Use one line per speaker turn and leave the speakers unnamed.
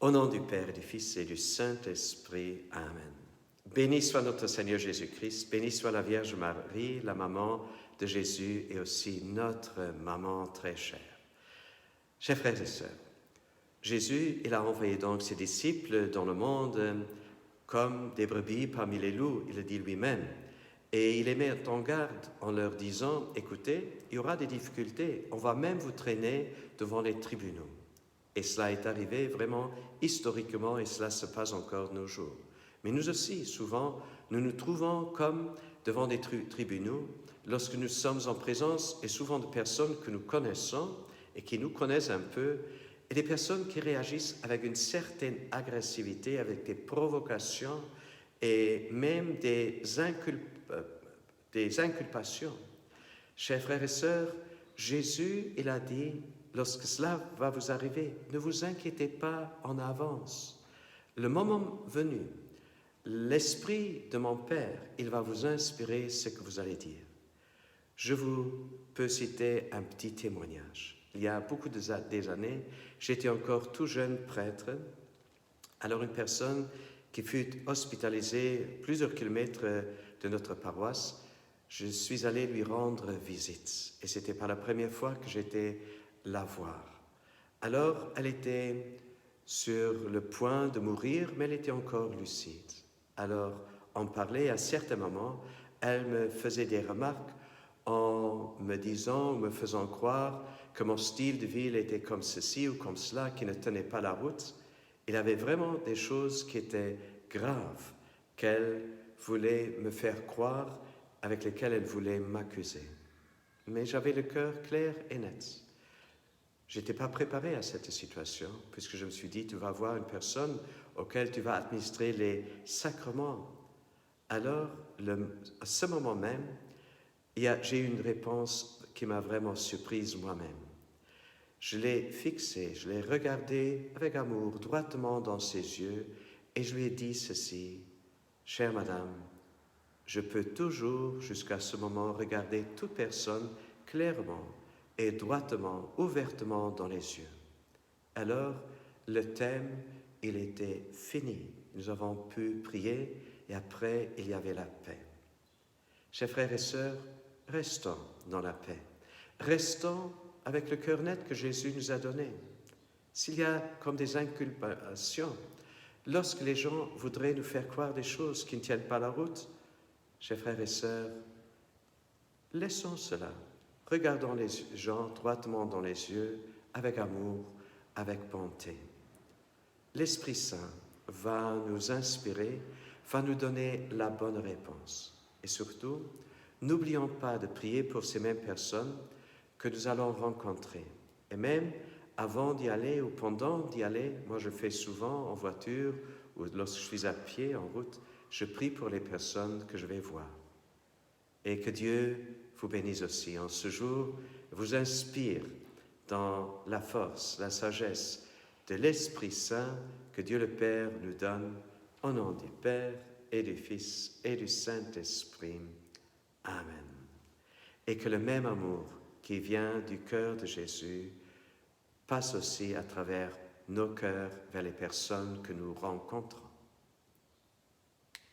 Au nom du Père et du Fils et du Saint-Esprit. Amen. Béni soit notre Seigneur Jésus-Christ, béni soit la Vierge Marie, la maman de Jésus et aussi notre maman très chère. Chers frères et sœurs, Jésus, il a envoyé donc ses disciples dans le monde comme des brebis parmi les loups, il le dit lui-même. Et il les met en garde en leur disant, écoutez, il y aura des difficultés, on va même vous traîner devant les tribunaux. Et cela est arrivé vraiment historiquement et cela se passe encore de nos jours. Mais nous aussi, souvent, nous nous trouvons comme devant des tribunaux lorsque nous sommes en présence et souvent de personnes que nous connaissons et qui nous connaissent un peu et des personnes qui réagissent avec une certaine agressivité, avec des provocations et même des inculpations. Chers frères et sœurs, Jésus, il a dit, lorsque cela va vous arriver, ne vous inquiétez pas en avance. Le moment venu, l'Esprit de mon Père, il va vous inspirer ce que vous allez dire. Je vous peux citer un petit témoignage. Il y a beaucoup des années, j'étais encore tout jeune prêtre. Alors une personne qui fut hospitalisée plusieurs kilomètres de notre paroisse, je suis allé lui rendre visite. Et c'était pas la première fois que j'étais la voir. Alors, elle était sur le point de mourir, mais elle était encore lucide. Alors, on parlait à certains moments, elle me faisait des remarques en me disant ou me faisant croire que mon style de vie était comme ceci ou comme cela, qui ne tenait pas la route. Il y avait vraiment des choses qui étaient graves qu'elle voulait me faire croire, avec lesquelles elle voulait m'accuser. Mais j'avais le cœur clair et net. Je n'étais pas préparé à cette situation, puisque je me suis dit, tu vas voir une personne auquel tu vas administrer les sacrements. Alors, à ce moment même, j'ai eu une réponse qui m'a vraiment surprise moi-même. Je l'ai fixé, je l'ai regardé avec amour, droitement dans ses yeux, et je lui ai dit ceci, « Chère madame, je peux toujours, jusqu'à ce moment, regarder toute personne clairement et droitement, ouvertement dans les yeux. » Alors, le thème, il était fini. Nous avons pu prier et après, il y avait la paix. Chers frères et sœurs, restons dans la paix. Restons avec le cœur net que Jésus nous a donné. S'il y a comme des inculpations, lorsque les gens voudraient nous faire croire des choses qui ne tiennent pas la route, chers frères et sœurs, laissons cela. Regardons les gens droitement dans les yeux, avec amour, avec bonté. L'Esprit Saint va nous inspirer, va nous donner la bonne réponse. Et surtout, n'oublions pas de prier pour ces mêmes personnes que nous allons rencontrer. Et même avant d'y aller ou pendant d'y aller, moi je fais souvent en voiture ou lorsque je suis à pied en route, je prie pour les personnes que je vais voir. Et que Dieu vous bénisse aussi en ce jour, vous inspire dans la force, la sagesse de l'Esprit Saint que Dieu le Père nous donne, au nom du Père et du Fils et du Saint-Esprit. Amen. Et que le même amour qui vient du cœur de Jésus passe aussi à travers nos cœurs vers les personnes que nous rencontrons.